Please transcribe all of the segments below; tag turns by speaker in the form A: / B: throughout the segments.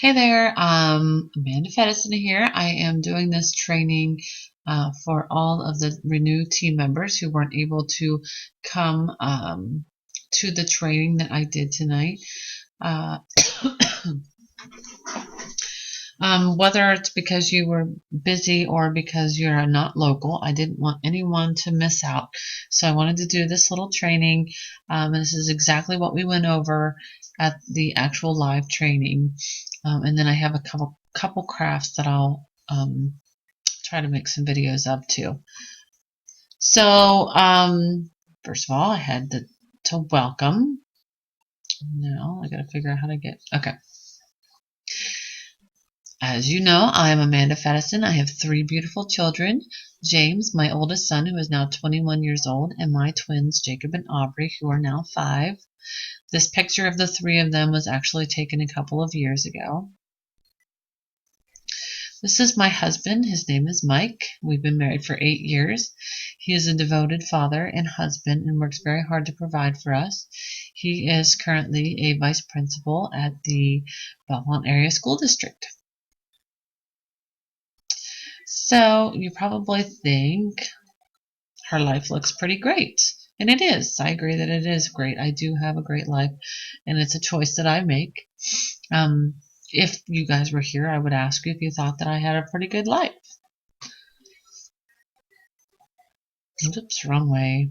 A: Hey there, Amanda Fedison here. I am doing this training for all of the Renew team members who weren't able to come to the training that I did tonight. Uh, whether it's because you were busy or because you're not local, I didn't want anyone to miss out. So I wanted to do this little training. And this is exactly what we went over at the actual live training. And then I have a couple crafts that I'll try to make some videos of too. So first of all, I had to welcome. Now I got to figure out how to get. Okay. As you know, I am Amanda Fedison. I have 3 beautiful children. James, my oldest son, who is now 21 years old, and my twins, Jacob and Aubrey, who are now 5. This picture of the 3 of them was actually taken a couple of years ago. This is my husband. His name is Mike. We've been married for 8 years. He is a devoted father and husband and works very hard to provide for us. He is currently a vice principal at the Belmont Area School District. So you probably think her life looks pretty great. And it is. I agree that it is great. I do have a great life, and it's a choice that I make. If you guys were here, I would ask you if you thought that I had a pretty good life. Oops, wrong way.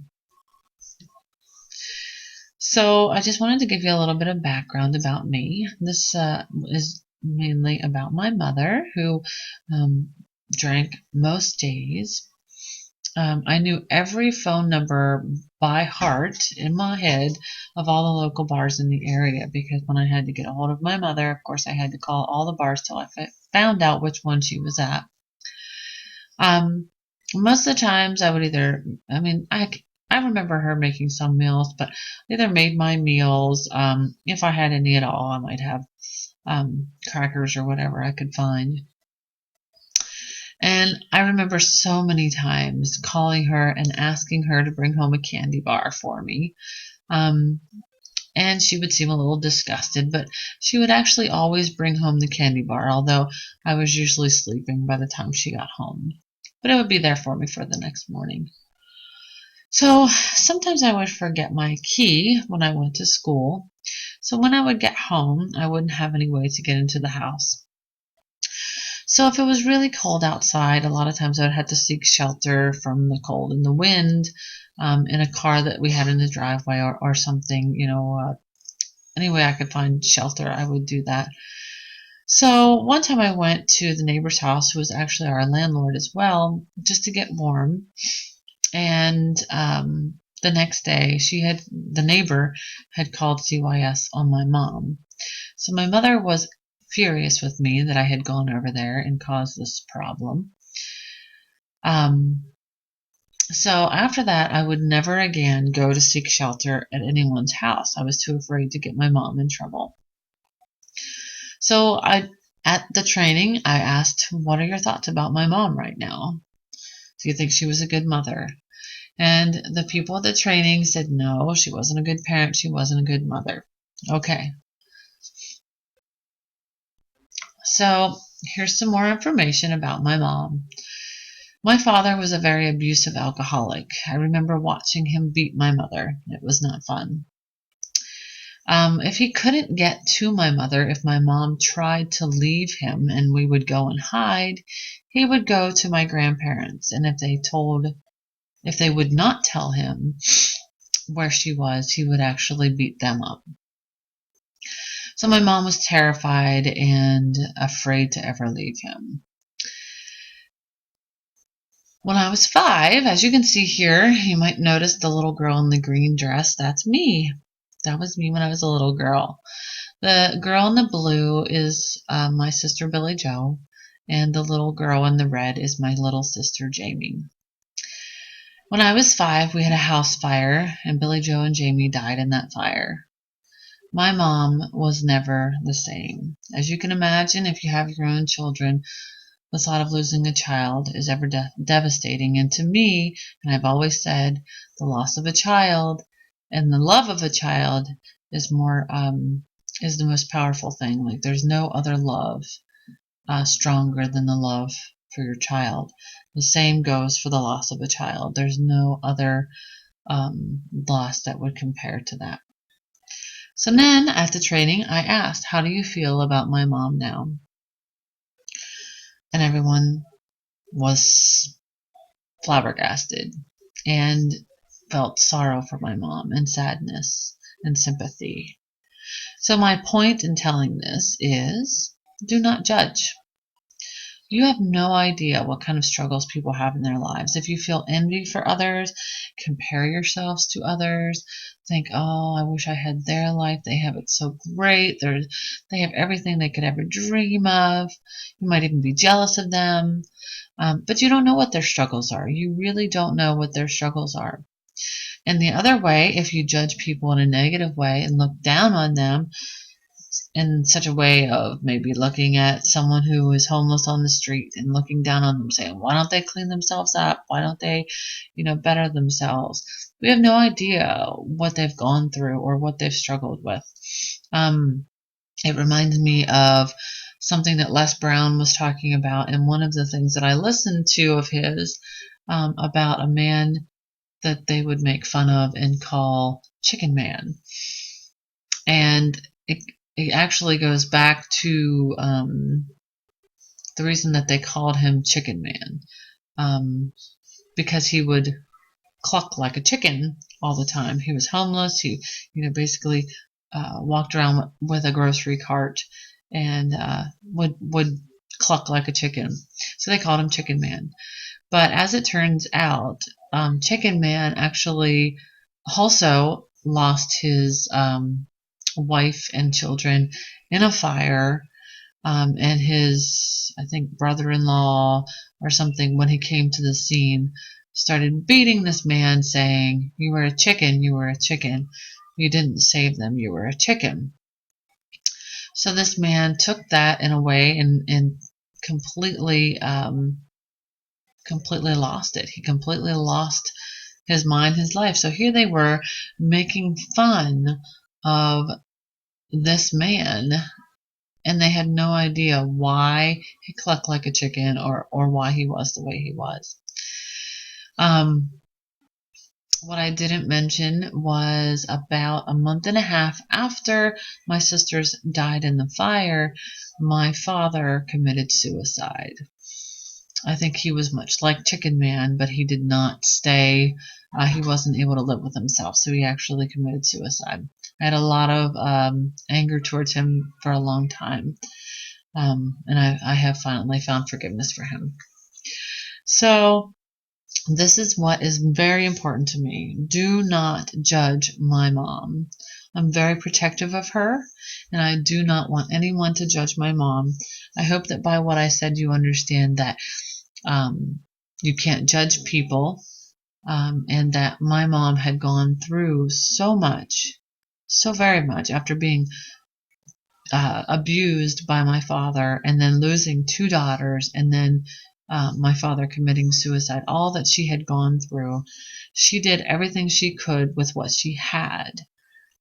A: So I just wanted to give you a little bit of background about me. This is mainly about my mother, who drank most days. I knew every phone number by heart in my head of all the local bars in the area, because when I had to get a hold of my mother, of course, I had to call all the bars till I found out which one she was at. Most of the times I would I remember her making some meals, but either made my meals. If I had any at all, I might have crackers or whatever I could find. And I remember so many times calling her and asking her to bring home a candy bar for me. And she would seem a little disgusted, but she would actually always bring home the candy bar, although I was usually sleeping by the time she got home. But it would be there for me for the next morning. So sometimes I would forget my key when I went to school. So when I would get home, I wouldn't have any way to get into the house. So if it was really cold outside, a lot of times I would have to seek shelter from the cold and the wind in a car that we had in the driveway or something, any way I could find shelter, I would do that. So one time I went to the neighbor's house, who was actually our landlord as well, just to get warm. And the next day, the neighbor had called CYS on my mom. So my mother was furious with me that I had gone over there and caused this problem. So after that, I would never again go to seek shelter at anyone's house. I was too afraid to get my mom in trouble. So at the training, I asked, what are your thoughts about my mom right now? Do you think she was a good mother? And the people at the training said, no, she wasn't a good parent. She wasn't a good mother. Okay. So here's some more information about my mom. My father was a very abusive alcoholic. I remember watching him beat my mother. It was not fun. If he couldn't get to my mother, if my mom tried to leave him and we would go and hide, he would go to my grandparents. And if they would not tell him where she was, he would actually beat them up. So my mom was terrified and afraid to ever leave him. When I was 5, as you can see here, you might notice the little girl in the green dress. That's me. That was me when I was a little girl. The girl in the blue is my sister Billy Jo, and the little girl in the red is my little sister Jamie. When I was 5, we had a house fire, and Billy Jo and Jamie died in that fire. My mom was never the same. As you can imagine, if you have your own children, the thought of losing a child is ever devastating. And to me, and I've always said, the loss of a child and the love of a child is more is the most powerful thing. Like, there's no other love stronger than the love for your child. The same goes for the loss of a child. There's no other loss that would compare to that. So then at the training, I asked, how do you feel about my mom now? And everyone was flabbergasted and felt sorrow for my mom and sadness and sympathy. So my point in telling this is, do not judge. You have no idea what kind of struggles people have in their lives. If you feel envy for others, compare yourselves to others, think, oh, I wish I had their life. They have it so great. They have everything they could ever dream of. You might even be jealous of them. But you don't know what their struggles are. You really don't know what their struggles are. And the other way, if you judge people in a negative way and look down on them, in such a way of maybe looking at someone who is homeless on the street and looking down on them, saying, why don't they clean themselves up? Why don't they, better themselves? We have no idea what they've gone through or what they've struggled with. It reminds me of something that Les Brown was talking about, and one of the things that I listened to of his about a man that they would make fun of and call Chicken Man. And it actually goes back to the reason that they called him Chicken Man, because he would cluck like a chicken all the time. He was homeless. He, basically walked around with a grocery cart and would cluck like a chicken. So they called him Chicken Man. But as it turns out, Chicken Man actually also lost his wife and children in a fire, and his, I think, brother-in-law or something, when he came to the scene, started beating this man, saying, you were a chicken, you were a chicken, you didn't save them, you were a chicken. So this man took that in a way and completely lost it. He completely lost his mind, his life. So here they were making fun of this man, and they had no idea why he clucked like a chicken or why he was the way he was. What I didn't mention was about a month and a half after my sisters died in the fire, my father committed suicide. I think he was much like Chicken Man, but he did not stay. He wasn't able to live with himself, so he actually committed suicide. I had a lot of anger towards him for a long time, and I have finally found forgiveness for him. So this is what is very important to me. Do not judge my mom. I'm very protective of her, and I do not want anyone to judge my mom. I hope that by what I said you understand that you can't judge people, and that my mom had gone through so much, so very much, after being abused by my father and then losing 2 daughters and then my father committing suicide, all that she had gone through. She did everything she could with what she had.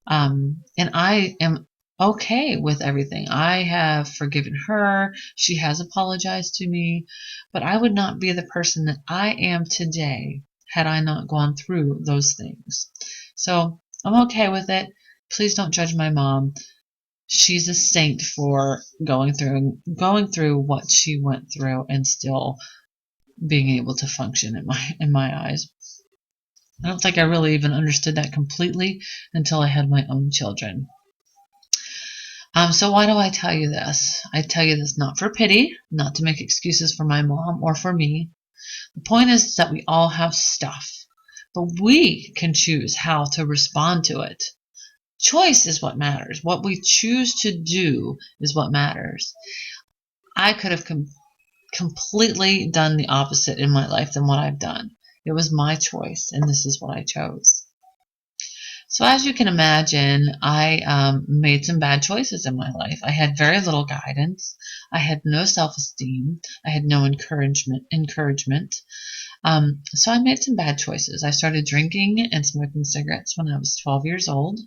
A: And I am okay with everything. I have forgiven her. She has apologized to me, but I would not be the person that I am today had I not gone through those things. So I'm okay with it. Please don't judge my mom. She's a saint for going through what she went through and still being able to function in my eyes. I don't think I really even understood that completely until I had my own children. So why do I tell you this? I tell you this not for pity, not to make excuses for my mom or for me. The point is that we all have stuff, but we can choose how to respond to it. Choice is what matters. What we choose to do is what matters. I could have completely done the opposite in my life than what I've done. It was my choice, and this is what I chose. So as you can imagine, I made some bad choices in my life. I had very little guidance. I had no self-esteem. I had no encouragement. So I made some bad choices. I started drinking and smoking cigarettes when I was 12 years old.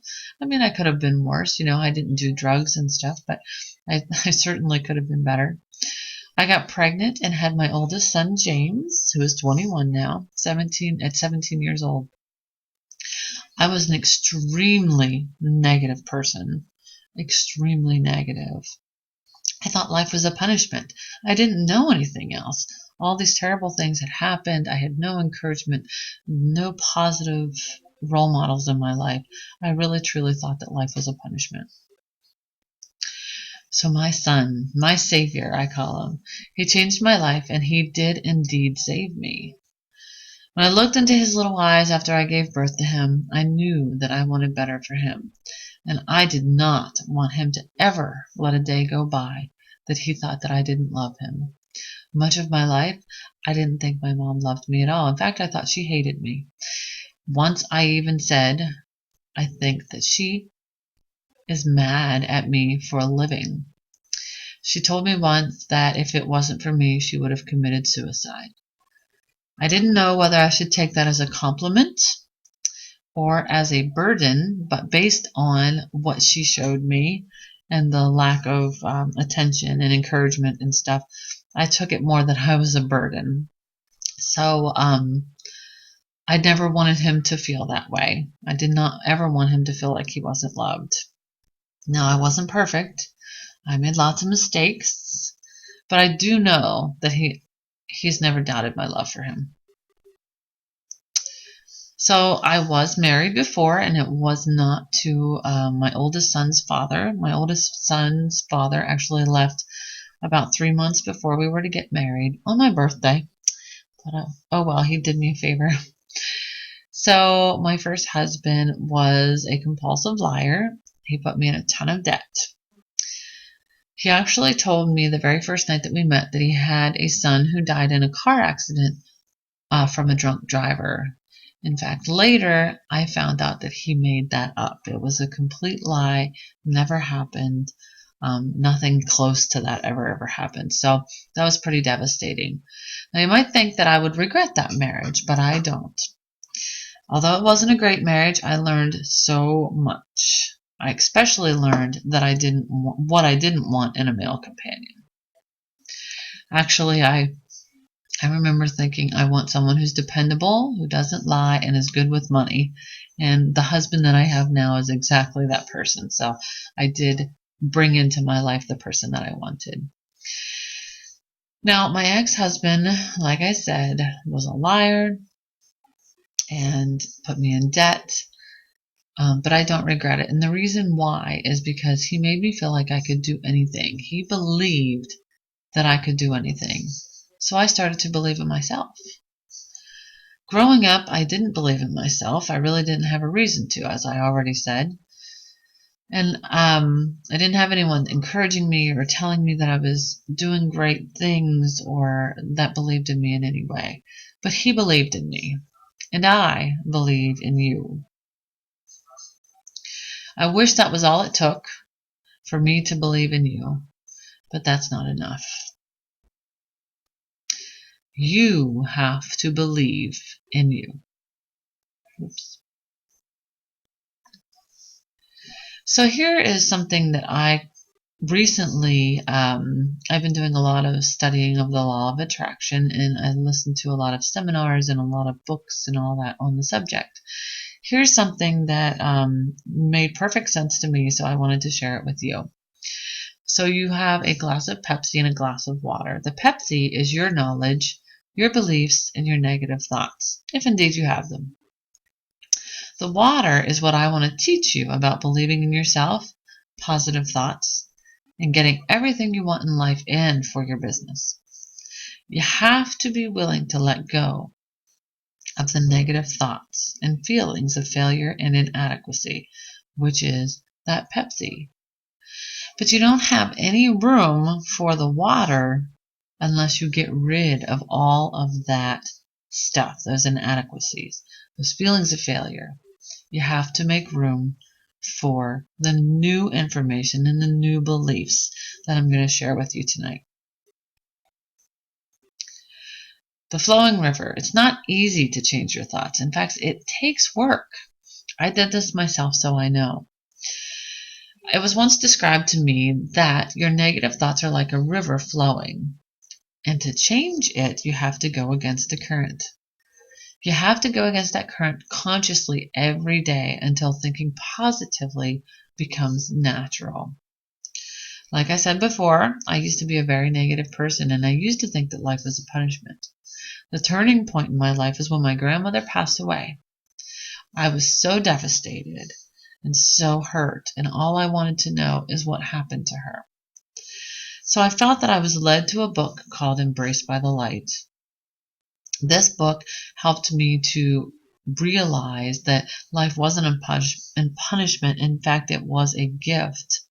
A: I mean, I could have been worse. I didn't do drugs and stuff, but I certainly could have been better. I got pregnant and had my oldest son, James, who is 21 now, 17 years old. I was an extremely negative person, extremely negative. I thought life was a punishment. I didn't know anything else. All these terrible things had happened. I had no encouragement, no positive role models in my life. I really truly thought that life was a punishment. So my son, my savior, I call him, he changed my life, and he did indeed save me. When I looked into his little eyes after I gave birth to him, I knew that I wanted better for him, and I did not want him to ever let a day go by that he thought that I didn't love him. Much of my life, I didn't think my mom loved me at all. In fact, I thought she hated me. Once I even said, I think that she is mad at me for a living. She told me once that if it wasn't for me, she would have committed suicide. I didn't know whether I should take that as a compliment or as a burden, but based on what she showed me and the lack of attention and encouragement and stuff, I took it more that I was a burden. So I never wanted him to feel that way. I did not ever want him to feel like he wasn't loved. Now, I wasn't perfect. I made lots of mistakes, but I do know that he's never doubted my love for him. So I was married before, and it was not to my oldest son's father. My oldest son's father actually left about 3 months before we were to get married on my birthday. But oh well, he did me a favor. So my first husband was a compulsive liar. He put me in a ton of debt. He actually told me the very first night that we met that he had a son who died in a car accident from a drunk driver. In fact, later I found out that he made that up. It was a complete lie, never happened. Nothing close to that ever happened. So that was pretty devastating. Now you might think that I would regret that marriage, but I don't. Although it wasn't a great marriage, I learned so much. I especially learned that what I didn't want in a male companion. Actually, I remember thinking I want someone who's dependable, who doesn't lie, and is good with money. And the husband that I have now is exactly that person. So I did bring into my life the person that I wanted. Now, my ex-husband, like I said, was a liar and put me in debt. But I don't regret it. And the reason why is because he made me feel like I could do anything. He believed that I could do anything. So I started to believe in myself. Growing up, I didn't believe in myself. I really didn't have a reason to, as I already said. And I didn't have anyone encouraging me or telling me that I was doing great things or that believed in me in any way. But he believed in me. And I believe in you. I wish that was all it took for me to believe in you, but that's not enough. You have to believe in you. Oops. So here is something that I recently, I've been doing a lot of studying of the law of attraction, and I listened to a lot of seminars and a lot of books and all that on the subject. Here's something that made perfect sense to me, so I wanted to share it with you. So you have a glass of Pepsi and a glass of water. The Pepsi is your knowledge, your beliefs, and your negative thoughts, if indeed you have them. The water is what I want to teach you about believing in yourself, positive thoughts, and getting everything you want in life and for your business. You have to be willing to let go of the negative thoughts and feelings of failure and inadequacy, which is that Pepsi. But you don't have any room for the water unless you get rid of all of that stuff, those inadequacies, those feelings of failure. You have to make room for the new information and the new beliefs that I'm going to share with you tonight. The flowing river. It's not easy to change your thoughts. In fact, it takes work. I did this myself, so I know. It was once described to me that your negative thoughts are like a river flowing. And to change it, you have to go against the current. You have to go against that current consciously every day until thinking positively becomes natural. Like I said before, I used to be a very negative person, and I used to think that life was a punishment. The turning point in my life is when my grandmother passed away. I was so devastated and so hurt, and all I wanted to know is what happened to her. So I felt that I was led to a book called Embraced by the Light. This book helped me to realize that life wasn't a punishment. In fact, it was a gift.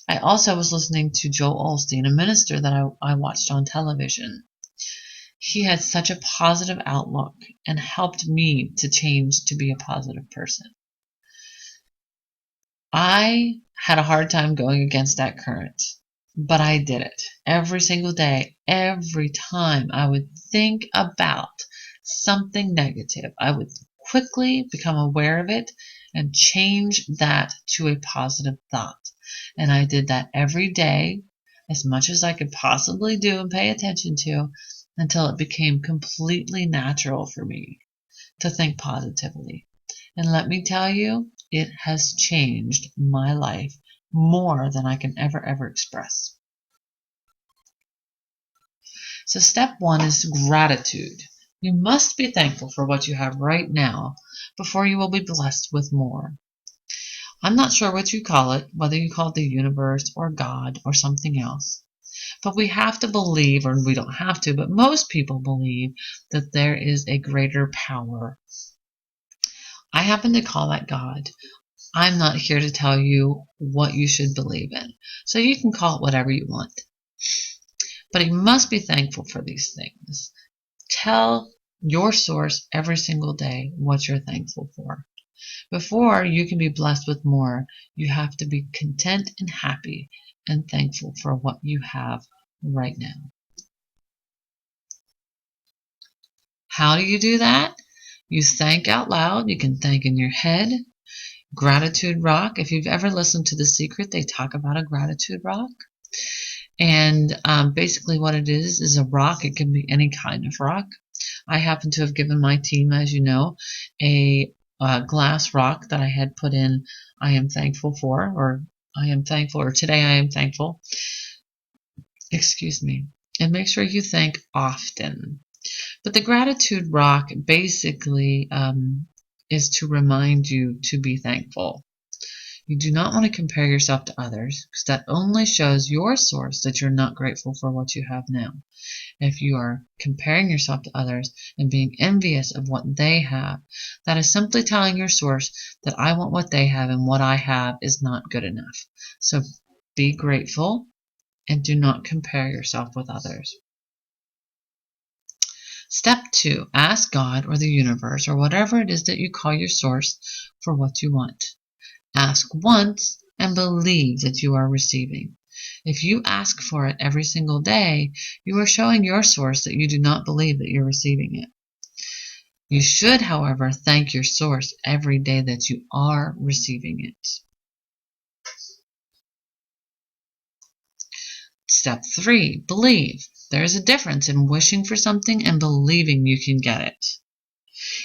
A: I also was listening to Joel Osteen, a minister that I watched on television. He had such a positive outlook and helped me to change to be a positive person. I had a hard time going against that current, but I did it every single day. Every time I would think about something negative, I would quickly become aware of it and change that to a positive thought. And I did that every day, as much as I could possibly do and pay attention to, until it became completely natural for me to think positively. And let me tell you, it has changed my life more than I can ever express. So step 1 is gratitude. You must be thankful for what you have right now before you will be blessed with more. I'm not sure what you call it, whether you call it the universe or God or something else. But we have to believe, or we don't have to, but most people believe that there is a greater power. I happen to call that God. I'm not here to tell you what you should believe in. So you can call it whatever you want. But you must be thankful for these things. Tell your source every single day what you're thankful for. Before you can be blessed with more, you have to be content and happy and thankful for what you have right now. How do you do that? You thank out loud. You can thank in your head. Gratitude rock. If you've ever listened to The Secret, they talk about a gratitude rock. And basically what it is a rock. It can be any kind of rock. I happen to have given my team, as you know, a glass rock that I had put in I am thankful for, or I am thankful, or today I am thankful. Excuse me. And make sure you thank often. But the gratitude rock basically is to remind you to be thankful. You do not want to compare yourself to others, because that only shows your source that you're not grateful for what you have now. If you are comparing yourself to others and being envious of what they have, that is simply telling your source that I want what they have and what I have is not good enough. So be grateful and do not compare yourself with others. Step 2, ask God or the universe or whatever it is that you call your source for what you want. Ask once and believe that you are receiving. If you ask for it every single day, you are showing your source that you do not believe that you're receiving it. You should, however, thank your source every day that you are receiving it. Step 3, believe. There is a difference in wishing for something and believing you can get it.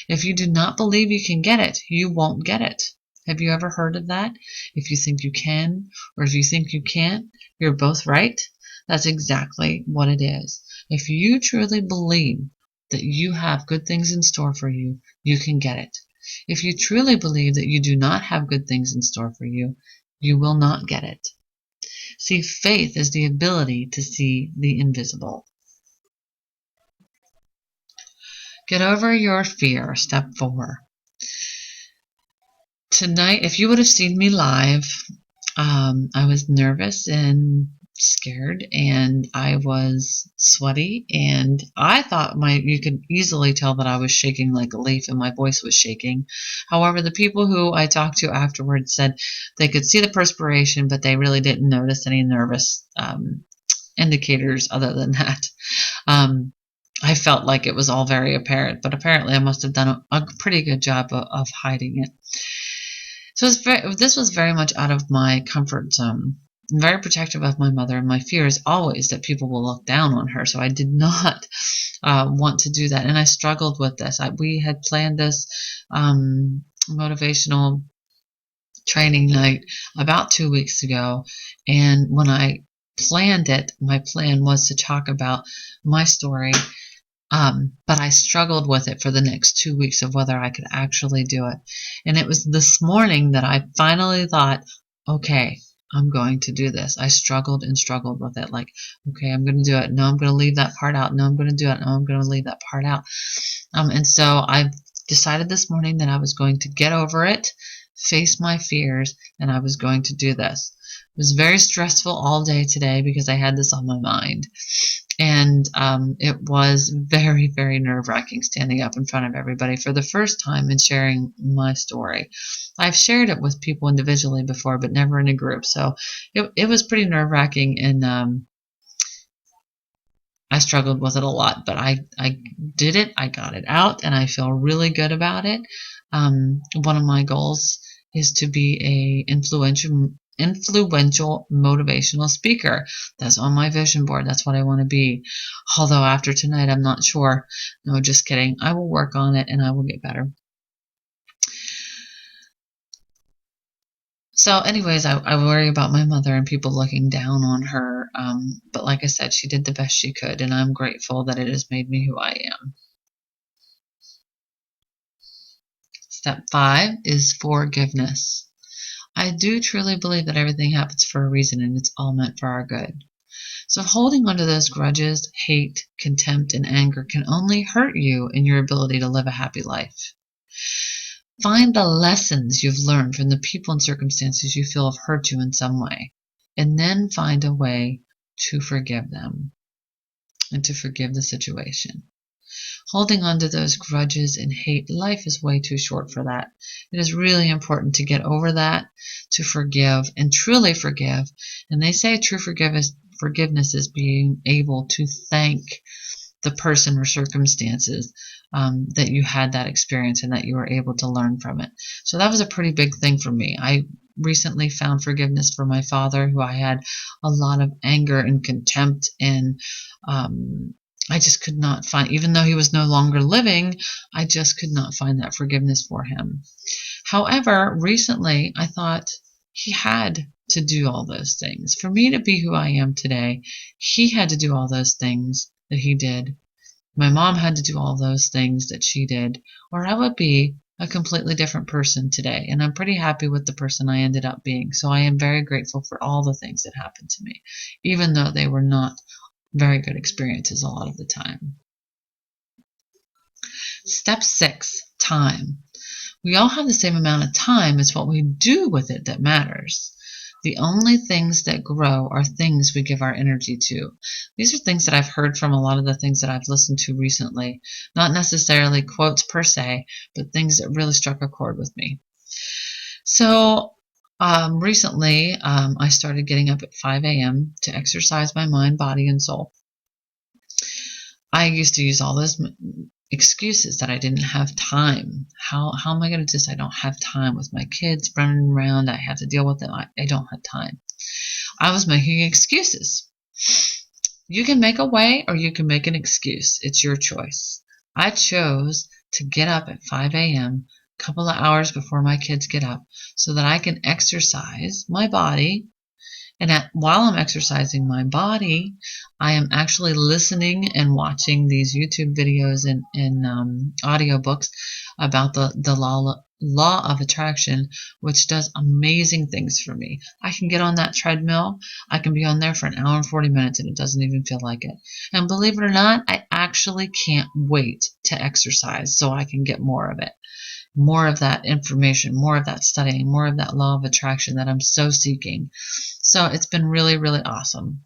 A: If you do not believe you can get it, you won't get it. Have you ever heard of that? If you think you can, or if you think you can't, you're both right. That's exactly what it is. If you truly believe that you have good things in store for you, you can get it. If you truly believe that you do not have good things in store for you, you will not get it. See, faith is the ability to see the invisible. Get over your fear, step 4. Tonight, if you would have seen me live, I was nervous and scared, and I was sweaty, and I thought you could easily tell that I was shaking like a leaf and my voice was shaking. However, the people who I talked to afterwards said they could see the perspiration, but they really didn't notice any nervous indicators other than that. Um, I felt like it was all very apparent, but apparently I must have done a pretty good job of hiding it. So this was very much out of my comfort zone. I'm very protective of my mother, and my fear is always that people will look down on her. So I did not want to do that, and I struggled with this. We had planned this motivational training night about 2 weeks ago, and when I planned it, my plan was to talk about my story, but I struggled with it for the next 2 weeks of whether I could actually do it. And it was this morning that I finally thought, okay, I'm going to do this. I struggled and struggled with it. Like, okay, I'm going to do it. No, I'm going to leave that part out. No, I'm going to do it. No, I'm going to leave that part out. And so I decided this morning that I was going to get over it, face my fears, and I was going to do this. It was very stressful all day today because I had this on my mind. And it was very, very nerve-wracking standing up in front of everybody for the first time and sharing my story. I've shared it with people individually before, but never in a group. So it was pretty nerve-wracking, and I struggled with it a lot. But I did it. I got it out, and I feel really good about it. One of my goals is to be a influential motivational speaker. That's on my vision board. That's what I want to be. Although after tonight, I'm not sure. No, just kidding. I will work on it and I will get better. So anyways, I worry about my mother and people looking down on her. But like I said, she did the best she could, and I'm grateful that it has made me who I am. Step 5 is forgiveness. I do truly believe that everything happens for a reason and it's all meant for our good. So holding onto those grudges, hate, contempt, and anger can only hurt you in your ability to live a happy life. Find the lessons you've learned from the people and circumstances you feel have hurt you in some way, and then find a way to forgive them and to forgive the situation. Holding on to those grudges and hate, life is way too short for that. It is really important to get over that, to forgive and truly forgive. And they say true forgiveness is being able to thank the person or circumstances that you had that experience and that you were able to learn from it. So that was a pretty big thing for me. I recently found forgiveness for my father, who I had a lot of anger and contempt, and I just could not find, even though he was no longer living, I just could not find that forgiveness for him. However, recently I thought he had to do all those things. For me to be who I am today, he had to do all those things that he did. My mom had to do all those things that she did, or I would be a completely different person today. And I'm pretty happy with the person I ended up being. So I am very grateful for all the things that happened to me, even though they were not very good experiences a lot of the time. Step 6, time. We all have the same amount of time. It's what we do with it that matters. The only things that grow are things we give our energy to. These are things that I've heard from a lot of the things that I've listened to recently. Not necessarily quotes per se, but things that really struck a chord with me. So recently, I started getting up at 5 a.m. to exercise my mind, body, and soul. I used to use all those excuses that I didn't have time. How am I going to do this? I don't have time with my kids running around. I have to deal with them. I don't have time. I was making excuses. You can make a way or you can make an excuse. It's your choice. I chose to get up at 5 a.m., a couple of hours before my kids get up, so that I can exercise my body. And while I'm exercising my body, I am actually listening and watching these YouTube videos and audiobooks about the law of attraction, which does amazing things for me. I can get on that treadmill. I can be on there for an hour and 40 minutes, and it doesn't even feel like it. And believe it or not, I actually can't wait to exercise so I can get more of it. More of that information, more of that studying, more of that law of attraction that I'm so seeking. So it's been really, really awesome.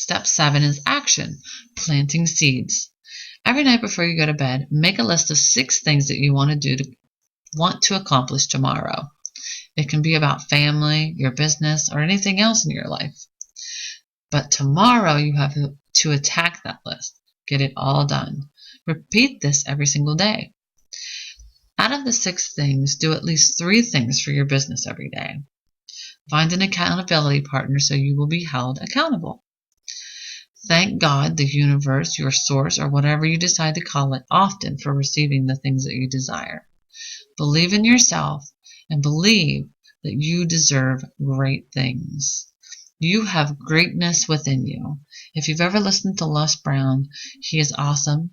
A: Step 7 is action, planting seeds. Every night before you go to bed, make a list of 6 things that you want to accomplish tomorrow. It can be about family, your business, or anything else in your life. But tomorrow you have to attack that list. Get it all done. Repeat this every single day. Out of the 6 things, do at least 3 things for your business every day. Find an accountability partner so you will be held accountable. Thank God, the universe, your source, or whatever you decide to call it, often for receiving the things that you desire. Believe in yourself and believe that you deserve great things. You have greatness within you. If you've ever listened to Les Brown, he is awesome,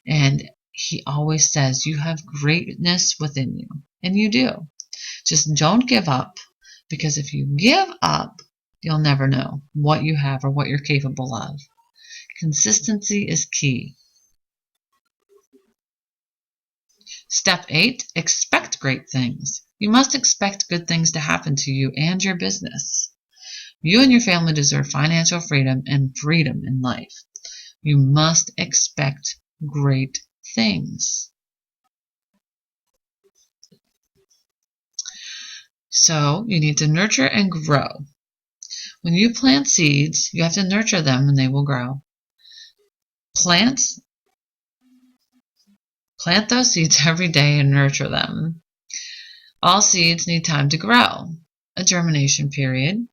A: and he always says you have greatness within you, and you do. Just don't give up, because if you give up, you'll never know what you have or what you're capable of. Consistency is key. Step 8, expect great things. You must expect good things to happen to you and your business. You and your family deserve financial freedom and freedom in life. You must expect great things. So you need to nurture and grow. When you plant seeds, you have to nurture them and they will grow. Plant those seeds every day and nurture them. All seeds need time to grow, a germination period.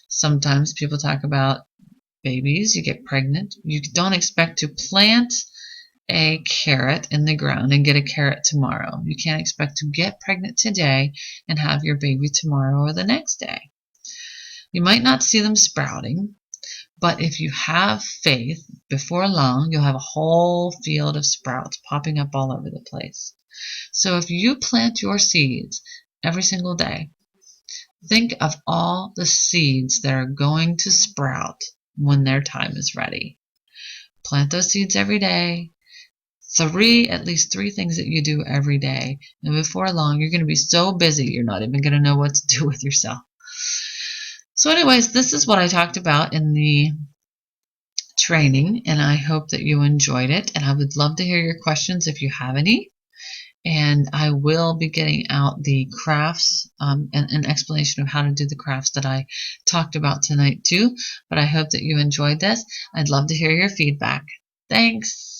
A: Sometimes people talk about babies, you get pregnant. You don't expect to plant a carrot in the ground and get a carrot tomorrow. You can't expect to get pregnant today and have your baby tomorrow or the next day. You might not see them sprouting, but if you have faith, before long you'll have a whole field of sprouts popping up all over the place. So if you plant your seeds every single day, think of all the seeds that are going to sprout when their time is ready. Plant those seeds every day. At least three things that you do every day. And before long, you're going to be so busy, you're not even going to know what to do with yourself. So anyways, this is what I talked about in the training, and I hope that you enjoyed it. And I would love to hear your questions if you have any. And I will be getting out the crafts and an explanation of how to do the crafts that I talked about tonight too. But I hope that you enjoyed this. I'd love to hear your feedback. Thanks.